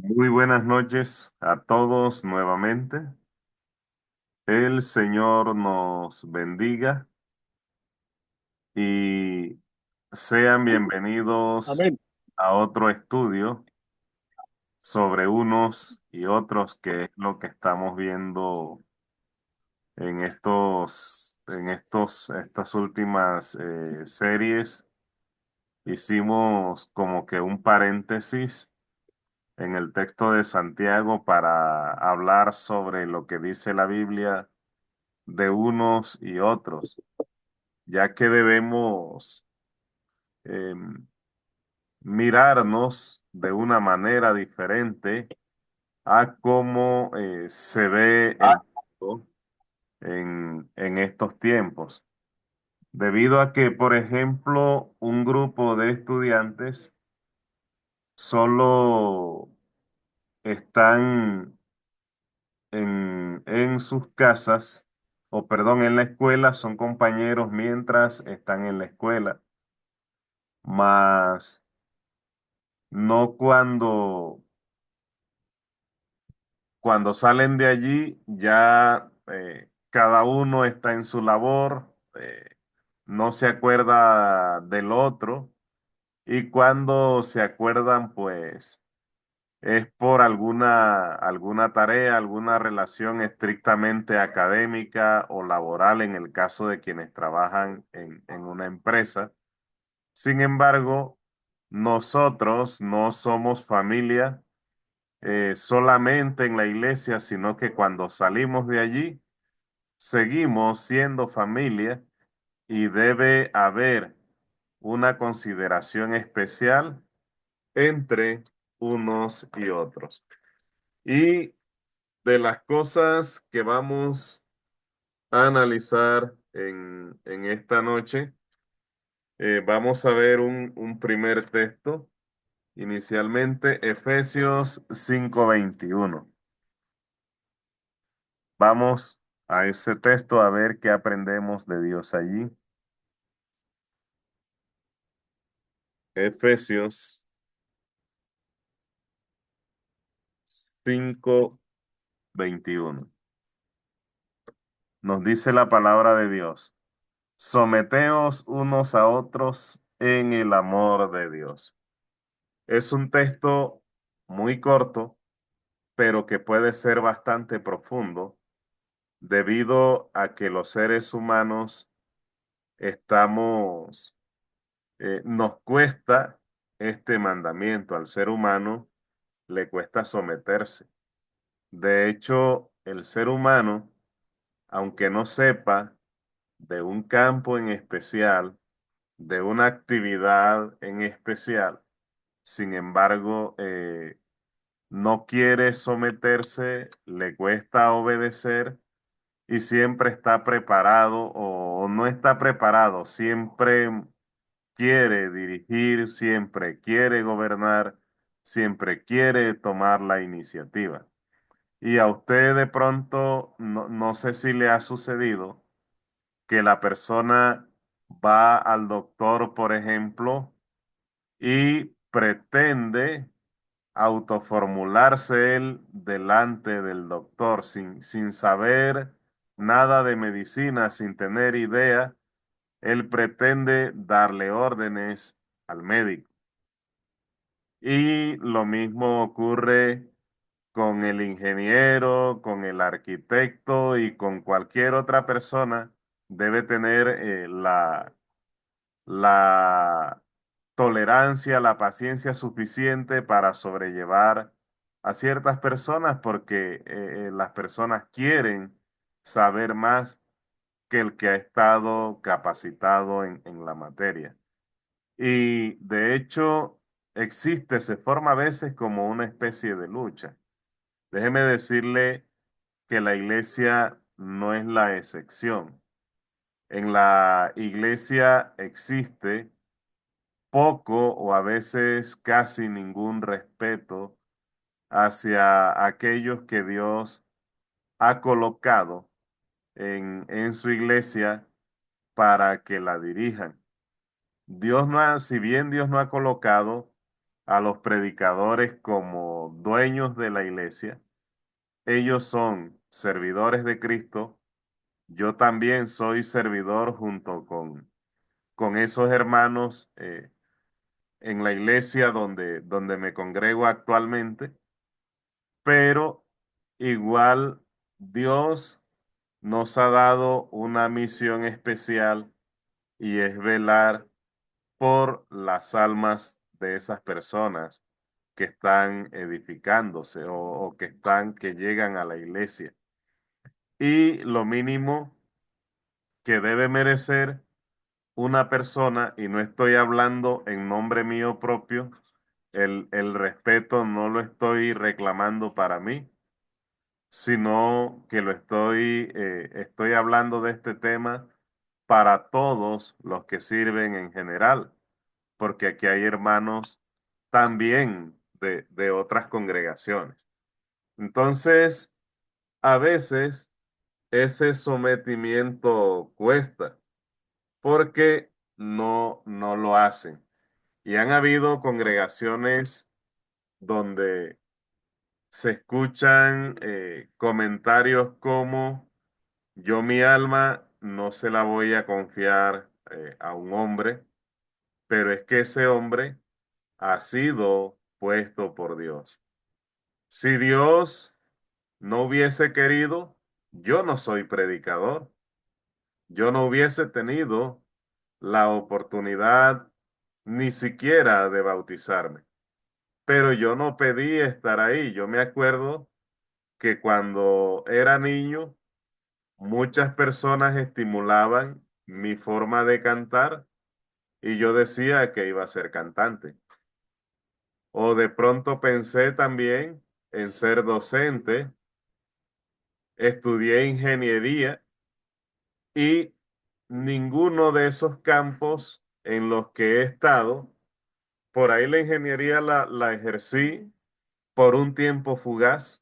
Muy buenas noches a todos nuevamente. El Señor nos bendiga y sean bienvenidos Amén. a otro estudio sobre unos y otros, que es lo que estamos viendo estas últimas series. Hicimos como que un paréntesis en el texto de Santiago para hablar sobre lo que dice la Biblia de unos y otros, ya que debemos mirarnos de una manera diferente a cómo se ve el mundo en estos tiempos. Debido a que, por ejemplo, un grupo de estudiantes solo están en sus casas, o perdón, en la escuela, son compañeros mientras están en la escuela, mas no cuando salen de allí, ya cada uno está en su labor, no se acuerda del otro, y cuando se acuerdan, pues es por alguna tarea, alguna relación estrictamente académica o laboral en el caso de quienes trabajan en una empresa. Sin embargo, nosotros no somos familia solamente en la iglesia, sino que cuando salimos de allí, seguimos siendo familia y debe haber una consideración especial entre unos y otros. Y de las cosas que vamos a analizar en esta noche, vamos a ver un primer texto, inicialmente Efesios 5:21. Vamos a ese texto a ver qué aprendemos de Dios allí. Efesios 5:21. Nos dice la palabra de Dios: someteos unos a otros en el amor de Dios. Es un texto muy corto, pero que puede ser bastante profundo debido a que los seres humanos nos cuesta este mandamiento. Al ser humano le cuesta someterse. De hecho, el ser humano, aunque no sepa de un campo en especial, de una actividad en especial, sin embargo, no quiere someterse, le cuesta obedecer y siempre está preparado o no está preparado, siempre quiere dirigir, siempre quiere gobernar, siempre quiere tomar la iniciativa. Y a usted de pronto, no sé si le ha sucedido que la persona va al doctor, por ejemplo, y pretende autoformularse él delante del doctor sin saber nada de medicina, sin tener idea, él pretende darle órdenes al médico. Y lo mismo ocurre con el ingeniero, con el arquitecto y con cualquier otra persona. Debe tener la tolerancia, la paciencia suficiente para sobrellevar a ciertas personas porque las personas quieren saber más que el que ha estado capacitado en la materia. Y de hecho se forma a veces como una especie de lucha. Déjeme decirle que la iglesia no es la excepción. En la iglesia existe poco o a veces casi ningún respeto hacia aquellos que Dios ha colocado en su iglesia para que la dirijan. Si bien Dios no ha colocado a los predicadores como dueños de la iglesia. Ellos son servidores de Cristo. Yo también soy servidor junto con esos hermanos en la iglesia donde me congrego actualmente, pero igual Dios nos ha dado una misión especial y es velar por las almas de esas personas que están edificándose o que llegan a la iglesia. Y lo mínimo que debe merecer una persona, y no estoy hablando en nombre mío propio, el respeto no lo estoy reclamando para mí, sino que estoy hablando de este tema para todos los que sirven en general, porque aquí hay hermanos también de otras congregaciones. Entonces, a veces ese sometimiento cuesta porque no lo hacen. Y han habido congregaciones donde se escuchan comentarios como yo mi alma no se la voy a confiar a un hombre, pero es que ese hombre ha sido puesto por Dios. Si Dios no hubiese querido, yo no soy predicador. Yo no hubiese tenido la oportunidad ni siquiera de bautizarme. Pero yo no pedí estar ahí. Yo me acuerdo que cuando era niño, muchas personas estimulaban mi forma de cantar y yo decía que iba a ser cantante. O de pronto pensé también en ser docente, estudié ingeniería y ninguno de esos campos en los que he estado, por ahí la ingeniería la ejercí por un tiempo fugaz,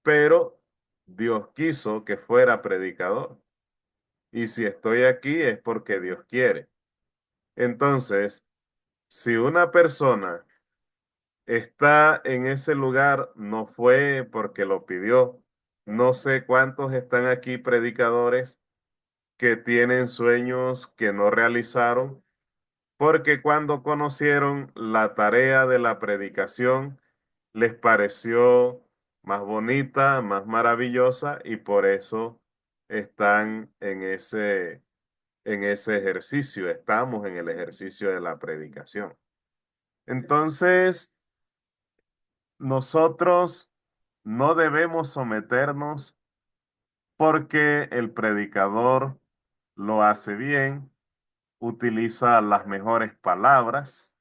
pero Dios quiso que fuera predicador. Y si estoy aquí es porque Dios quiere. Entonces, si una persona está en ese lugar, no fue porque lo pidió. No sé cuántos están aquí predicadores que tienen sueños que no realizaron, porque cuando conocieron la tarea de la predicación, les pareció más bonita, más maravillosa y por eso están en ese ejercicio, estamos en el ejercicio de la predicación. Entonces, nosotros no debemos someternos porque el predicador lo hace bien, utiliza las mejores palabras,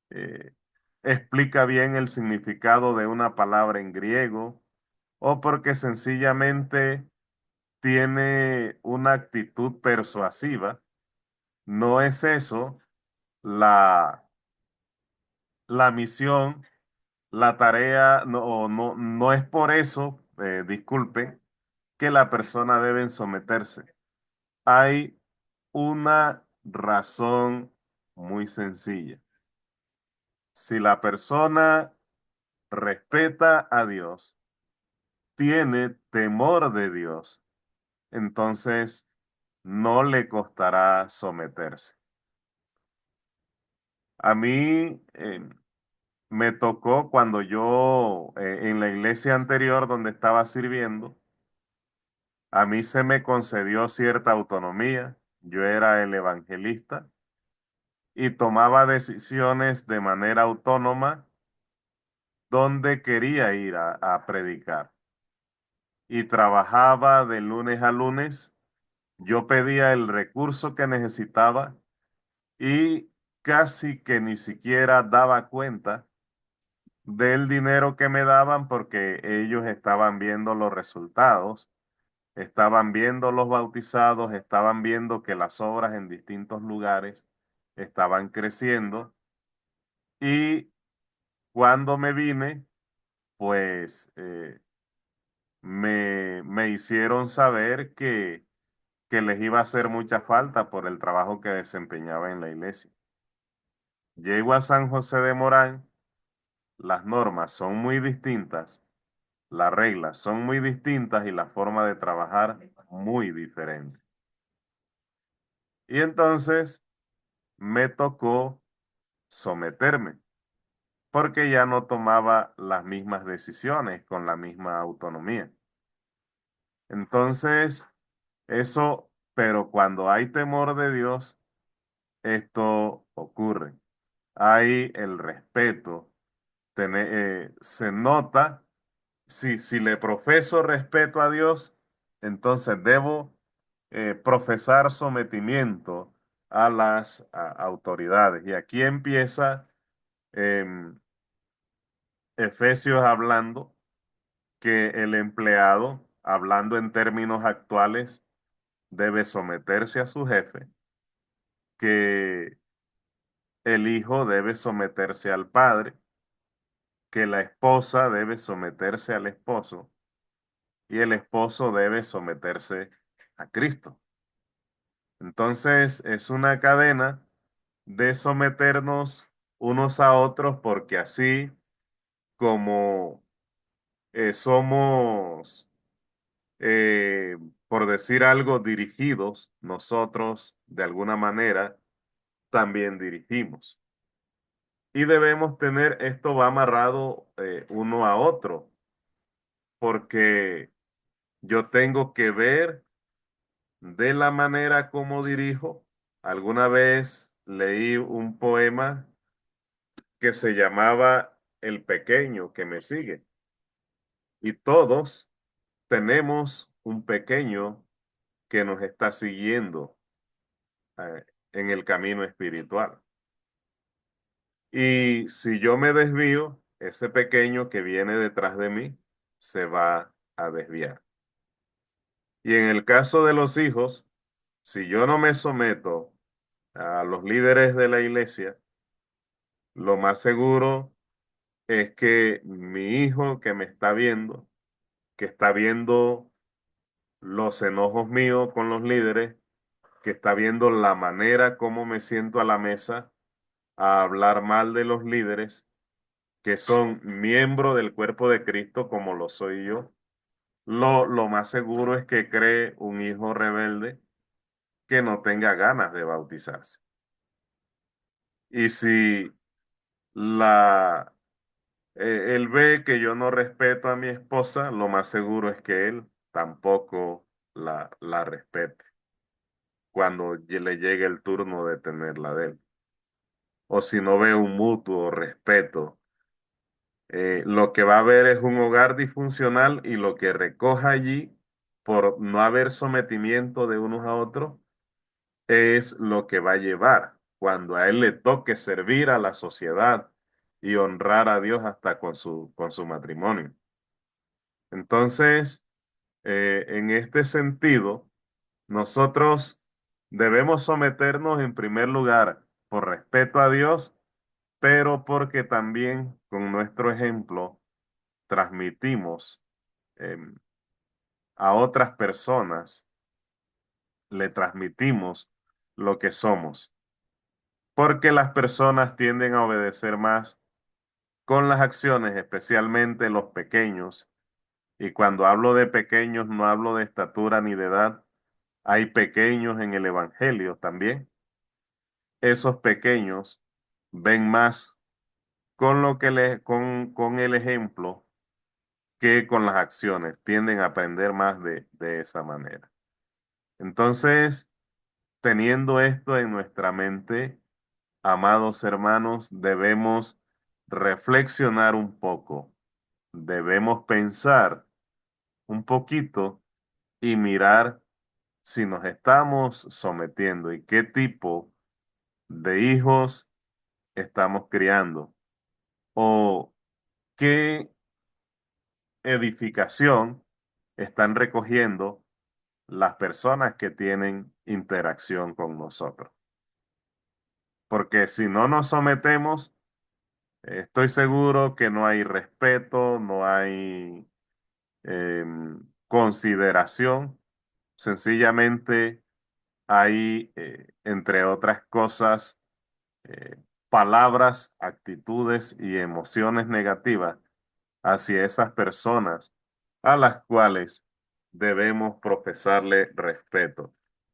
eh, explica bien el significado de una palabra en griego o porque sencillamente tiene una actitud persuasiva. No es eso la, la misión, la tarea, no es por eso, disculpen, que la persona debe someterse. Hay una razón muy sencilla. Si la persona respeta a Dios, tiene temor de Dios, entonces no le costará someterse. A mí me tocó cuando yo en la iglesia anterior donde estaba sirviendo, a mí se me concedió cierta autonomía. Yo era el evangelista y tomaba decisiones de manera autónoma donde quería ir a predicar. Y trabajaba de lunes a lunes. Yo pedía el recurso que necesitaba y casi que ni siquiera daba cuenta del dinero que me daban porque ellos estaban viendo los resultados, estaban viendo los bautizados, estaban viendo que las obras en distintos lugares estaban creciendo y cuando me vine, pues me hicieron saber que les iba a hacer mucha falta por el trabajo que desempeñaba en la iglesia. Llego a San José de Morán, las normas son muy distintas, las reglas son muy distintas y la forma de trabajar muy diferente. Y entonces me tocó someterme, porque ya no tomaba las mismas decisiones con la misma autonomía. Entonces, eso, pero cuando hay temor de Dios, esto ocurre. Hay el respeto, se nota, si le profeso respeto a Dios, entonces debo profesar sometimiento a las autoridades. Y aquí empieza em, Efesios hablando que el empleado, hablando en términos actuales, debe someterse a su jefe, que el hijo debe someterse al padre, que la esposa debe someterse al esposo y el esposo debe someterse a Cristo. Entonces es una cadena de someternos unos a otros porque así como somos, eh, por decir algo, dirigidos, nosotros de alguna manera también dirigimos. Y debemos tener, esto va amarrado uno a otro, porque yo tengo que ver de la manera como dirijo. Alguna vez leí un poema que se llamaba El pequeño que me sigue. Y todos tenemos un pequeño que nos está siguiendo en el camino espiritual. Y si yo me desvío, ese pequeño que viene detrás de mí se va a desviar. Y en el caso de los hijos, si yo no me someto a los líderes de la iglesia, lo más seguro es que mi hijo que me está viendo, que está viendo los enojos míos con los líderes, que está viendo la manera como me siento a la mesa a hablar mal de los líderes, que son miembros del cuerpo de Cristo como lo soy yo, lo más seguro es que cree un hijo rebelde que no tenga ganas de bautizarse. Y si la, él ve que yo no respeto a mi esposa, lo más seguro es que él tampoco la respete cuando le llegue el turno de tenerla de él. O si no ve un mutuo respeto, lo que va a haber es un hogar disfuncional y lo que recoja allí por no haber sometimiento de unos a otros es lo que va a llevar cuando a él le toque servir a la sociedad y honrar a Dios hasta con su matrimonio. Entonces, en este sentido, nosotros debemos someternos en primer lugar por respeto a Dios, pero porque también con nuestro ejemplo transmitimos em, a otras personas, le transmitimos lo que somos, porque las personas tienden a obedecer más con las acciones, especialmente los pequeños. Y cuando hablo de pequeños, no hablo de estatura ni de edad. Hay pequeños en el Evangelio también. Esos pequeños ven más con lo que con el ejemplo que con las acciones. Tienden a aprender más de esa manera. Entonces, teniendo esto en nuestra mente, amados hermanos, debemos reflexionar un poco. Debemos pensar un poquito y mirar si nos estamos sometiendo y qué tipo de hijos estamos criando o qué edificación están recogiendo las personas que tienen interacción con nosotros. Porque si no nos sometemos, estoy seguro que no hay respeto, no hay consideración, sencillamente hay, entre otras cosas, palabras, actitudes y emociones negativas hacia esas personas a las cuales debemos profesarle respeto.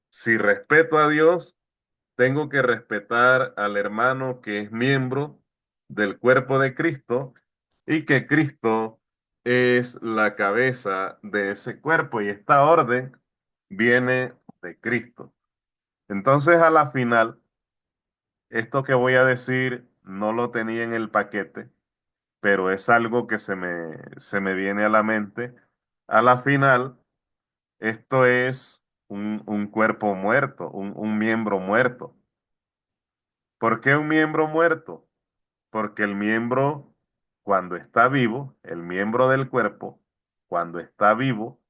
Si respeto a Dios, tengo que respetar al hermano que es miembro del cuerpo de Cristo y que Cristo es la cabeza de ese cuerpo y esta orden viene de Cristo. Entonces, a la final, esto que voy a decir no lo tenía en el paquete, pero es algo que se me viene a la mente. A la final, esto es un cuerpo muerto, un miembro muerto. ¿Por qué un miembro muerto? Porque el miembro, cuando está vivo, el miembro del cuerpo, cuando está vivo,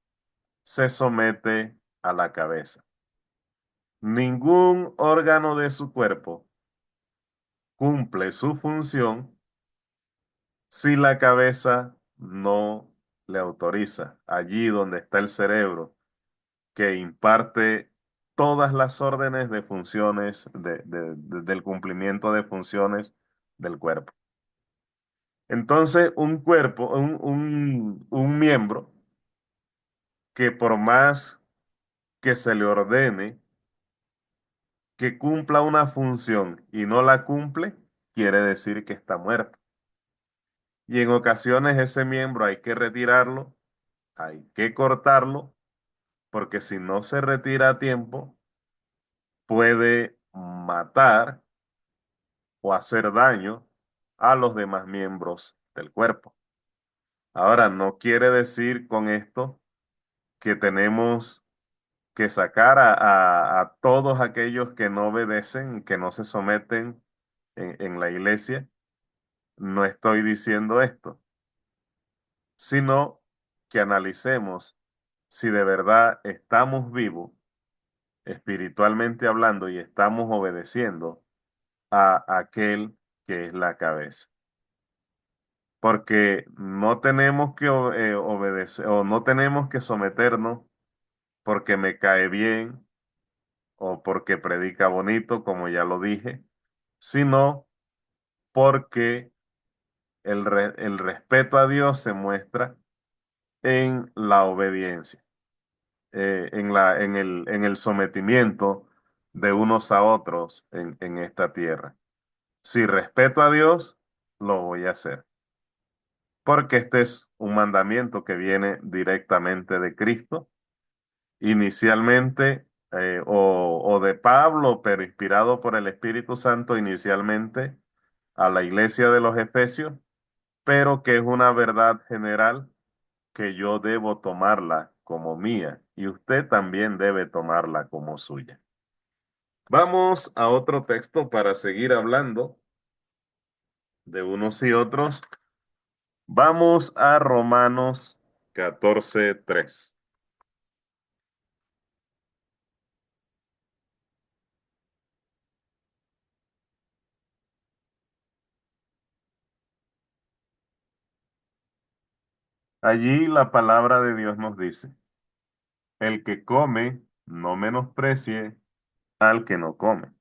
se somete a la cabeza. Ningún órgano de su cuerpo cumple su función si la cabeza no le autoriza. Allí donde está el cerebro, que imparte todas las órdenes de funciones, del cumplimiento de funciones del cuerpo. Entonces, un cuerpo, un miembro que por más que se le ordene que cumpla una función y no la cumple, quiere decir que está muerto. Y en ocasiones ese miembro hay que retirarlo, hay que cortarlo, porque si no se retira a tiempo, puede matar o hacer daño a los demás miembros del cuerpo. Ahora, no quiere decir con esto que tenemos que sacar a todos aquellos que no obedecen, que no se someten en la iglesia. No estoy diciendo esto, sino que analicemos si de verdad estamos vivos, espiritualmente hablando, y estamos obedeciendo a aquel que es la cabeza. Porque no tenemos que obedecer o no tenemos que someternos porque me cae bien o porque predica bonito, como ya lo dije, sino porque el respeto a Dios se muestra en la obediencia, en el sometimiento de unos a otros en esta tierra. Si respeto a Dios, lo voy a hacer, porque este es un mandamiento que viene directamente de Cristo, inicialmente, o de Pablo, pero inspirado por el Espíritu Santo, inicialmente a la iglesia de los Efesios, pero que es una verdad general que yo debo tomarla como mía y usted también debe tomarla como suya. Vamos a otro texto para seguir hablando de unos y otros. Vamos a Romanos 14:3. Allí la palabra de Dios nos dice, el que come no menosprecie al que no come,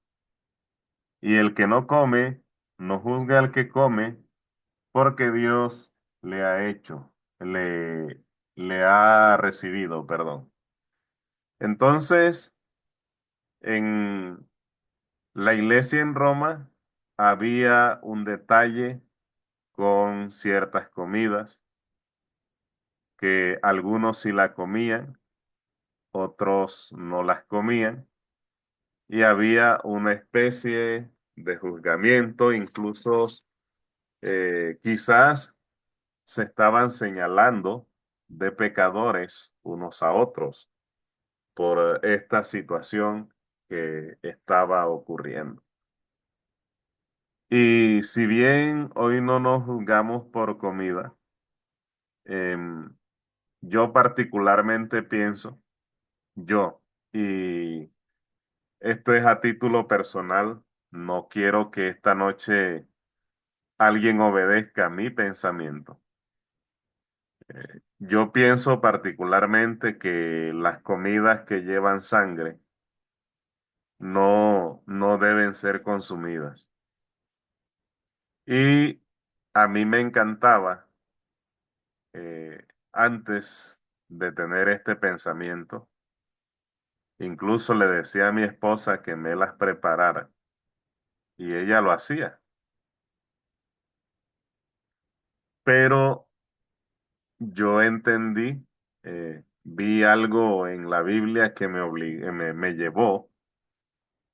y el que no come no juzgue al que come, porque Dios le ha hecho, le ha recibido, perdón. Entonces, en la iglesia en Roma había un detalle con ciertas comidas que algunos sí la comían, otros no las comían, y había una especie de juzgamiento, incluso quizás se estaban señalando de pecadores unos a otros por esta situación que estaba ocurriendo. Y si bien hoy no nos juzgamos por comida, em, yo particularmente pienso, yo, y esto es a título personal, no quiero que esta noche alguien obedezca a mi pensamiento. Yo pienso particularmente que las comidas que llevan sangre no deben ser consumidas. Y a mí me encantaba, antes de tener este pensamiento, incluso le decía a mi esposa que me las preparara y ella lo hacía. Pero yo entendí, vi algo en la Biblia que me llevó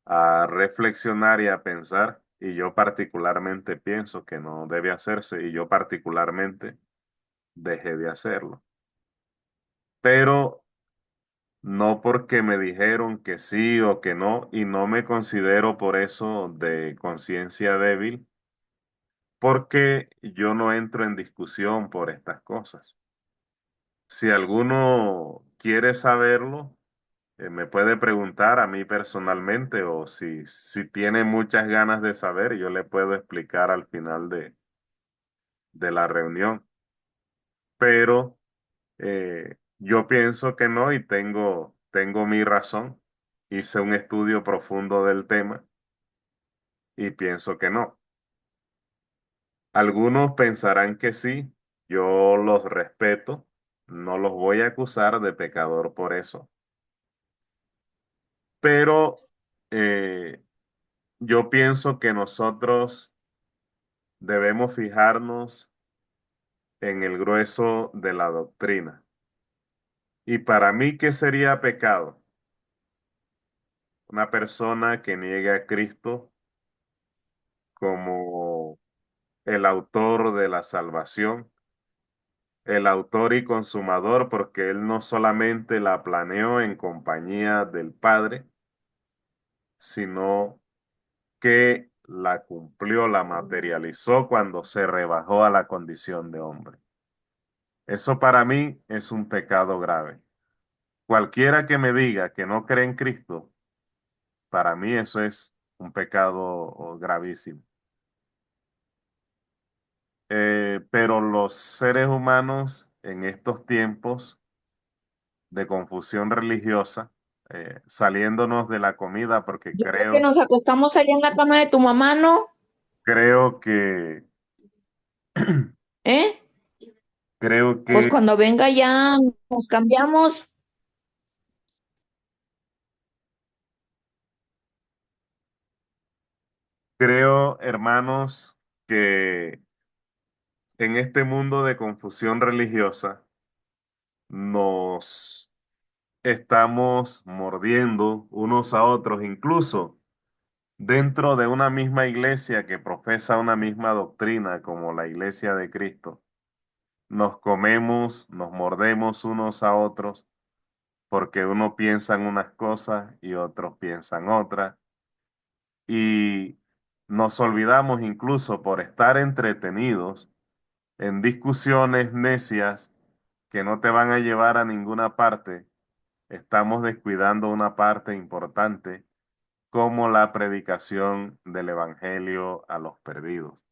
a reflexionar y a pensar, y yo particularmente pienso que no debe hacerse, y yo particularmente dejé de hacerlo. Pero no porque me dijeron que sí o que no, y no me considero por eso de conciencia débil, porque yo no entro en discusión por estas cosas. Si alguno quiere saberlo, me puede preguntar a mí personalmente, o si tiene muchas ganas de saber, yo le puedo explicar al final de la reunión. Pero yo pienso que no, y tengo mi razón. Hice un estudio profundo del tema y pienso que no. Algunos pensarán que sí, yo los respeto, no los voy a acusar de pecador por eso, pero eh, yo pienso que nosotros debemos fijarnos en el grueso de la doctrina. Y para mí, ¿qué sería pecado? Una persona que niegue a Cristo como el autor de la salvación, el autor y consumador, porque Él no solamente la planeó en compañía del Padre, sino que la cumplió, la materializó cuando se rebajó a la condición de hombre. Eso para mí es un pecado grave. Cualquiera que me diga que no cree en Cristo, para mí eso es un pecado gravísimo. Pero los seres humanos en estos tiempos de confusión religiosa, saliéndonos de la comida, porque Yo creo que nos acostamos allá en la cama de tu mamá, ¿no? creo que, ¿Eh? creo Pues que, cuando venga ya nos cambiamos. creo, hermanos, que en este mundo de confusión religiosa nos estamos mordiendo unos a otros, incluso dentro de una misma iglesia que profesa una misma doctrina como la iglesia de Cristo. Nos comemos, nos mordemos unos a otros porque uno piensa en unas cosas y otros piensan otras. Y nos olvidamos, incluso por estar entretenidos en discusiones necias que no te van a llevar a ninguna parte, estamos descuidando una parte importante como la predicación del Evangelio a los perdidos.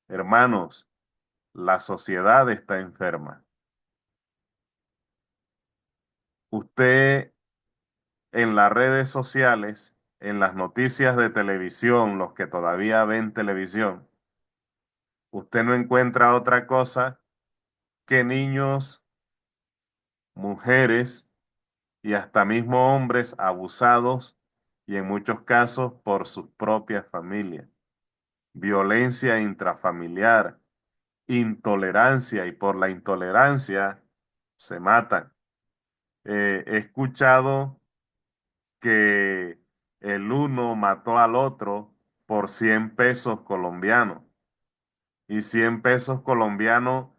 Hermanos, la sociedad está enferma. Usted, en las redes sociales, en las noticias de televisión, los que todavía ven televisión, usted no encuentra otra cosa que niños, mujeres y hasta mismo hombres abusados, y en muchos casos por sus propias familias. Violencia intrafamiliar, intolerancia, y por la intolerancia se matan. He escuchado que el uno mató al otro por 100 pesos colombianos, y 100 pesos colombianos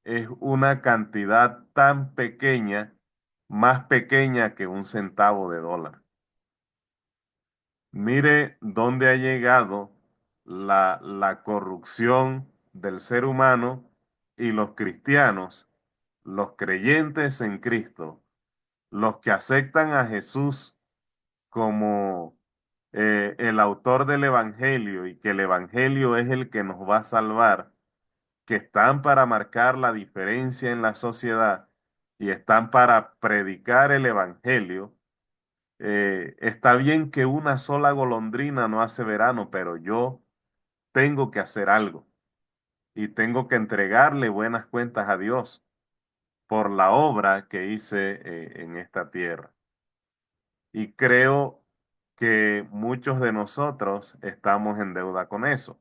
es una cantidad tan pequeña, más pequeña que un centavo de dólar. Mire dónde ha llegado la corrupción del ser humano, y los cristianos, los creyentes en Cristo, los que aceptan a Jesús como el autor del Evangelio, y que el Evangelio es el que nos va a salvar, que están para marcar la diferencia en la sociedad y están para predicar el Evangelio. Está bien que una sola golondrina no hace verano, pero yo tengo que hacer algo y tengo que entregarle buenas cuentas a Dios por la obra que hice en esta tierra. Y creo que muchos de nosotros estamos en deuda con eso.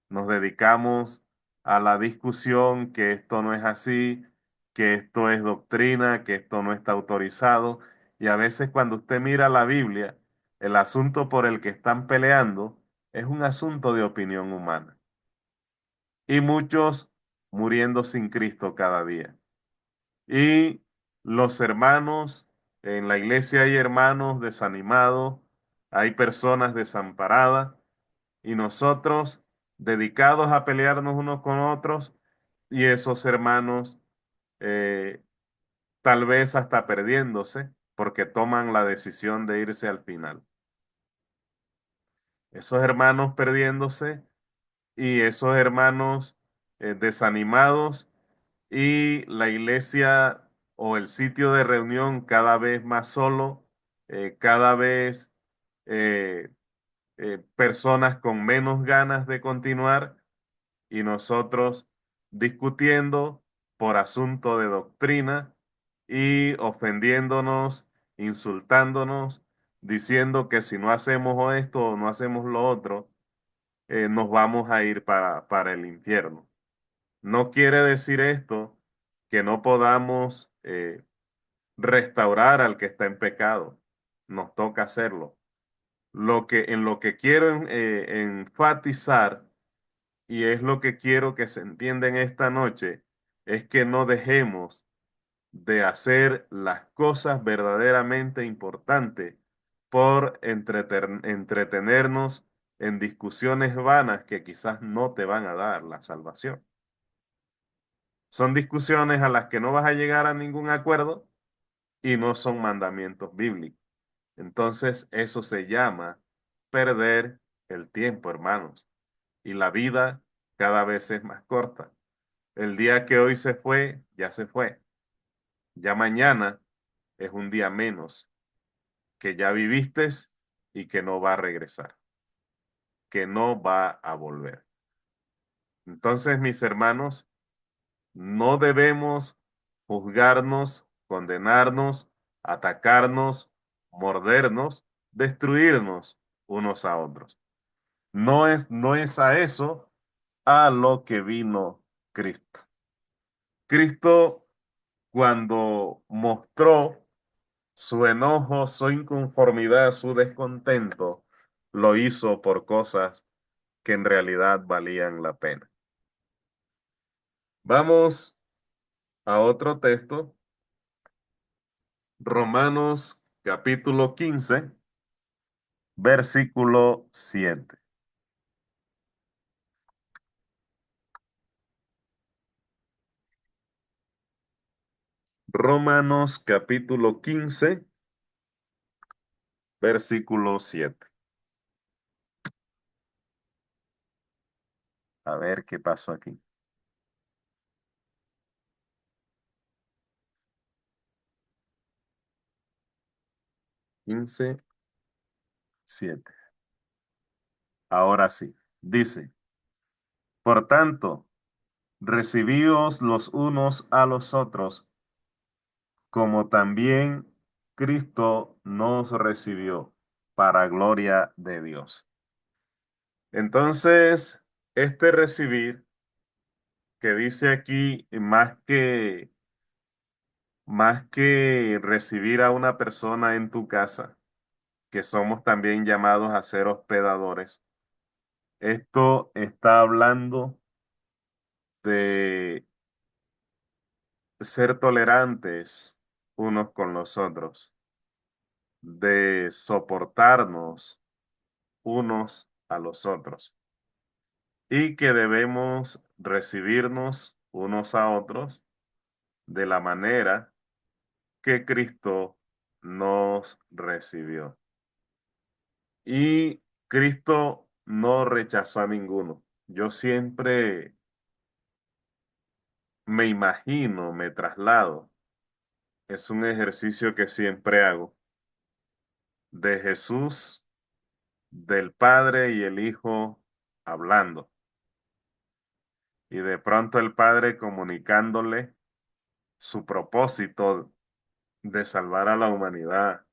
Nos dedicamos a la discusión que esto no es así, que esto es doctrina, que esto no está autorizado. Y a veces cuando usted mira la Biblia, el asunto por el que están peleando es un asunto de opinión humana. Y muchos muriendo sin Cristo cada día. Y los hermanos, en la iglesia hay hermanos desanimados, hay personas desamparadas y nosotros dedicados a pelearnos unos con otros y esos hermanos eh, tal vez hasta perdiéndose porque toman la decisión de irse al final. Esos hermanos perdiéndose y esos hermanos desanimados y la iglesia o el sitio de reunión cada vez más solo, cada vez eh, personas con menos ganas de continuar y nosotros discutiendo por asunto de doctrina y ofendiéndonos, insultándonos, diciendo que si no hacemos esto o no hacemos lo otro, nos vamos a ir para el infierno. No quiere decir esto que no podamos restaurar al que está en pecado. Nos toca hacerlo. En lo que quiero enfatizar, y es lo que quiero que se entienda en esta noche, es que no dejemos de hacer las cosas verdaderamente importantes por entretenernos en discusiones vanas que quizás no te van a dar la salvación. Son discusiones a las que no vas a llegar a ningún acuerdo y no son mandamientos bíblicos. Entonces, eso se llama perder el tiempo, hermanos. Y la vida cada vez es más corta. El día que hoy se fue, ya se fue. Ya mañana es un día menos que ya viviste y que no va a regresar, que no va a volver. Entonces, mis hermanos, no debemos juzgarnos, condenarnos, atacarnos, mordernos, destruirnos unos a otros. No es a eso a lo que vino Cristo. Cristo, cuando mostró su enojo, su inconformidad, su descontento, lo hizo por cosas que en realidad valían la pena. Vamos a otro texto, Romanos capítulo 15, versículo 7. Romanos capítulo 15, versículo 7. A ver qué pasó aquí. 15, 7. Ahora sí. Dice, por tanto, recibíos los unos a los otros, como también Cristo nos recibió para gloria de Dios. Entonces, este recibir que dice aquí, más que recibir a una persona en tu casa, que somos también llamados a ser hospedadores, esto está hablando de ser tolerantes unos con los otros, de soportarnos unos a los otros y que debemos recibirnos unos a otros de la manera que Cristo nos recibió. Y Cristo no rechazó a ninguno. Yo siempre me imagino, me traslado, es un ejercicio que siempre hago, de Jesús, del Padre y el Hijo hablando. Y de pronto el Padre comunicándole su propósito de salvar a la humanidad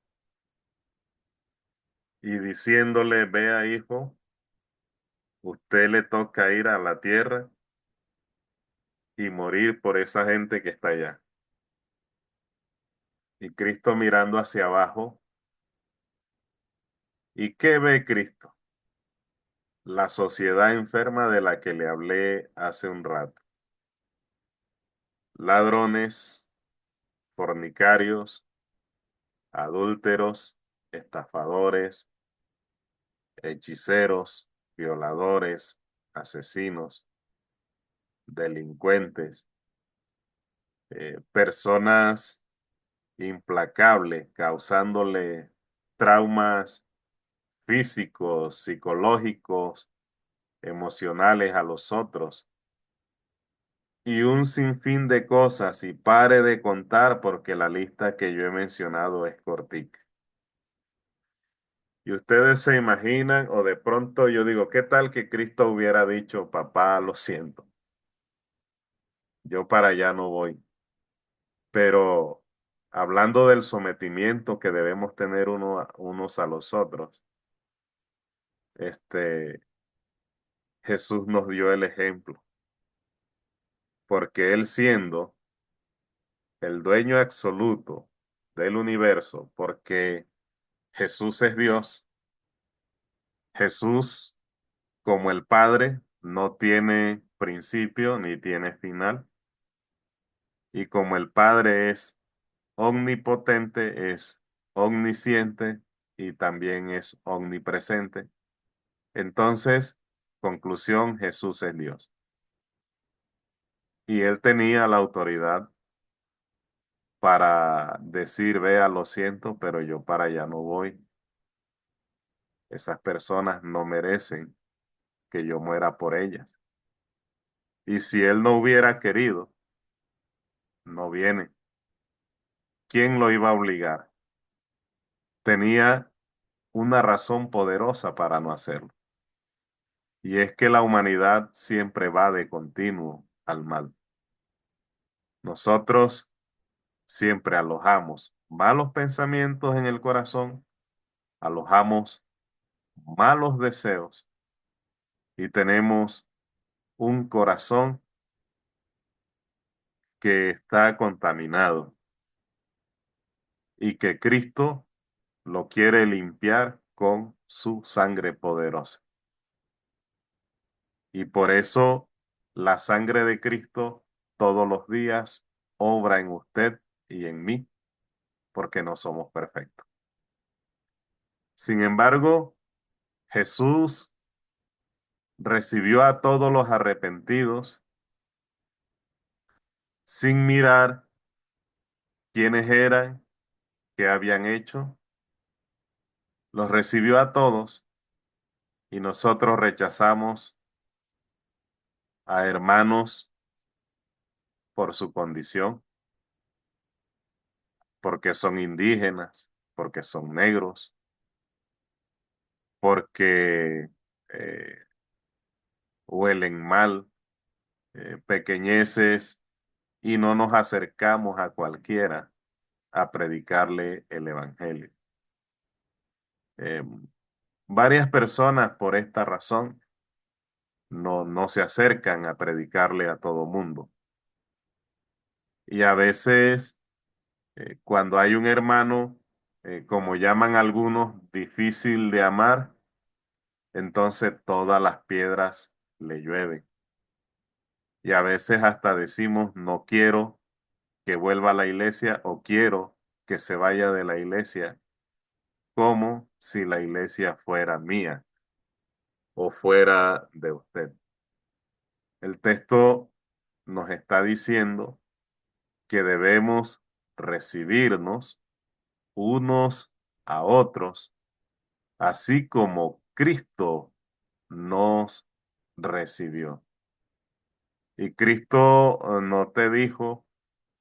y diciéndole, vea hijo, usted le toca ir a la tierra y morir por esa gente que está allá. Y Cristo mirando hacia abajo. ¿Y qué ve Cristo? La sociedad enferma de la que le hablé hace un rato. Ladrones, fornicarios, adúlteros, estafadores, hechiceros, violadores, asesinos, delincuentes, personas implacables, causándole traumas físicos, psicológicos, emocionales a los otros. Y un sinfín de cosas, y pare de contar porque la lista que yo he mencionado es cortica. Y ustedes se imaginan, o de pronto yo digo, ¿qué tal que Cristo hubiera dicho, papá, lo siento, yo para allá no voy? Pero hablando del sometimiento que debemos tener unos a los otros, este, Jesús nos dio el ejemplo, porque Él siendo el dueño absoluto del universo, porque Jesús es Dios, Jesús como el Padre no tiene principio ni tiene final, y como el Padre es omnipotente, es omnisciente y también es omnipresente. Entonces, conclusión, Jesús es Dios. Y él tenía la autoridad para decir, vea, lo siento, pero yo para allá no voy. Esas personas no merecen que yo muera por ellas. Y si él no hubiera querido, no viene. ¿Quién lo iba a obligar? Tenía una razón poderosa para no hacerlo. Y es que la humanidad siempre va de continuo al mal. Nosotros siempre alojamos malos pensamientos en el corazón, alojamos malos deseos y tenemos un corazón que está contaminado y que Cristo lo quiere limpiar con su sangre poderosa. Y por eso la sangre de Cristo todos los días obra en usted y en mí, porque no somos perfectos. Sin embargo, Jesús recibió a todos los arrepentidos sin mirar quiénes eran, qué habían hecho. Los recibió a todos y nosotros rechazamos a hermanos por su condición, porque son indígenas, porque son negros, porque eh, huelen mal, pequeñeces, y no nos acercamos a cualquiera a predicarle el evangelio. Eh, Varias personas por esta razón no se acercan a predicarle a todo mundo. Y a veces, cuando hay un hermano, como llaman algunos, difícil de amar, entonces todas las piedras le llueven. Y a veces hasta decimos, no quiero que vuelva a la iglesia o quiero que se vaya de la iglesia, como si la iglesia fuera mía o fuera de usted. El texto nos está diciendo que debemos recibirnos unos a otros, así como Cristo nos recibió. Y Cristo no te dijo,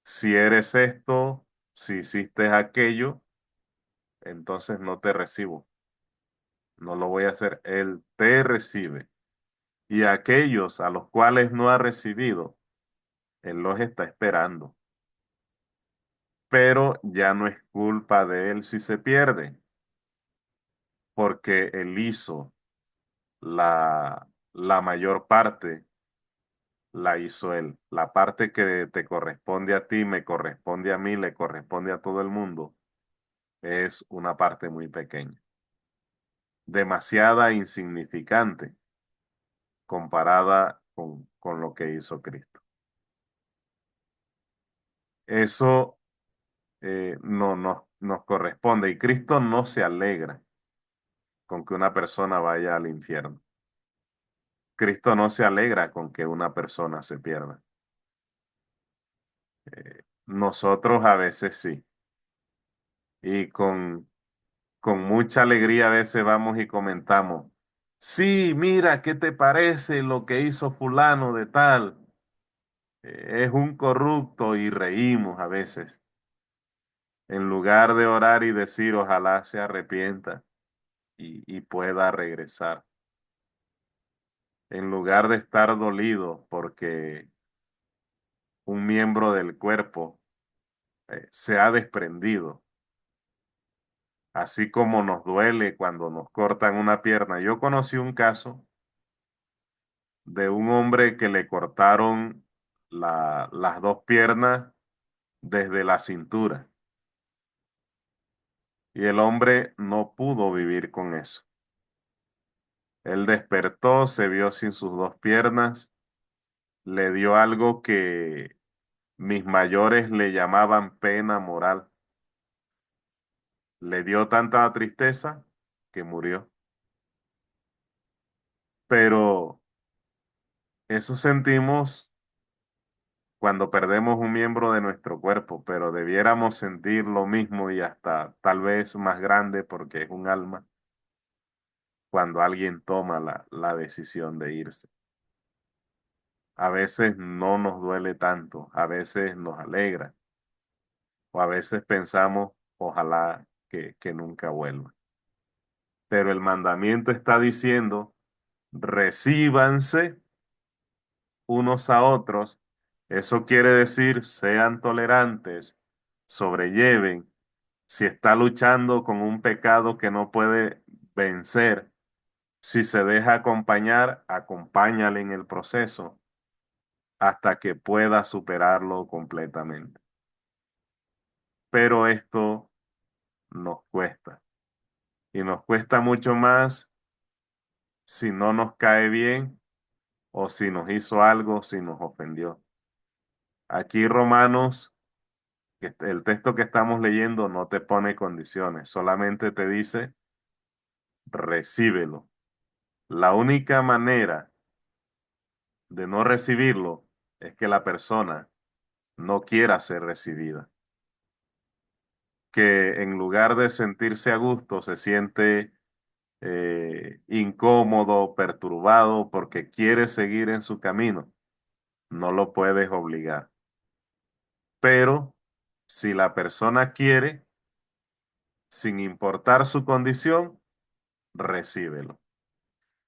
si eres esto, si hiciste aquello, entonces no te recibo. No lo voy a hacer. Él te recibe Y aquellos a los cuales no ha recibido, Él los está esperando. Pero ya no es culpa de Él si se pierde, porque Él hizo la mayor parte, la hizo Él. La parte que te corresponde a ti, me corresponde a mí, le corresponde a todo el mundo, es una parte muy pequeña, demasiada insignificante comparada con lo que hizo Cristo. Eso no nos corresponde y Cristo no se alegra con que una persona vaya al infierno. Cristo no se alegra con que una persona se pierda. Nosotros a veces sí. Y con mucha alegría a veces vamos y comentamos, sí, mira, ¿qué te parece lo que hizo fulano de tal? Es un corrupto y reímos a veces, en lugar de orar y decir, ojalá se arrepienta y pueda regresar. En lugar de estar dolido porque un miembro del cuerpo se ha desprendido, así como nos duele cuando nos cortan una pierna. Yo conocí un caso de un hombre que le cortaron las dos piernas desde la cintura y el hombre no pudo vivir con eso. Él despertó, se vio sin sus dos piernas, le dio algo que mis mayores le llamaban pena moral. Le dio tanta tristeza que murió. Pero eso sentimos cuando perdemos un miembro de nuestro cuerpo, pero debiéramos sentir lo mismo y hasta tal vez más grande porque es un alma cuando alguien toma la decisión de irse. A veces no nos duele tanto, a veces nos alegra o a veces pensamos, ojalá que nunca vuelva. Pero el mandamiento está diciendo, recíbanse unos a otros. Eso quiere decir, sean tolerantes, sobrelleven. Si está luchando con un pecado que no puede vencer, si se deja acompañar, acompáñale en el proceso hasta que pueda superarlo completamente. Pero esto nos cuesta y nos cuesta mucho más si no nos cae bien o si nos hizo algo, si nos ofendió. Aquí Romanos, el texto que estamos leyendo no te pone condiciones, solamente te dice, recíbelo. La única manera de no recibirlo es que la persona no quiera ser recibida, que en lugar de sentirse a gusto se siente incómodo, perturbado porque quiere seguir en su camino. No lo puedes obligar. Pero si la persona quiere, sin importar su condición, recíbelo.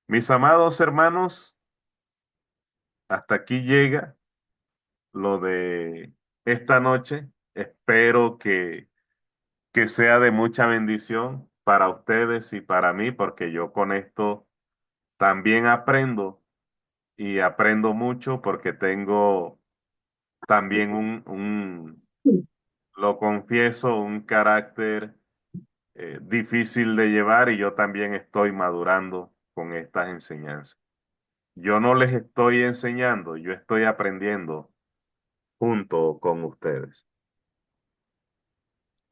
Mis amados hermanos, hasta aquí llega lo de esta noche. Espero que sea de mucha bendición para ustedes y para mí, porque yo con esto también aprendo y aprendo mucho porque tengo también lo confieso, un carácter difícil de llevar y yo también estoy madurando con estas enseñanzas. Yo no les estoy enseñando, yo estoy aprendiendo junto con ustedes.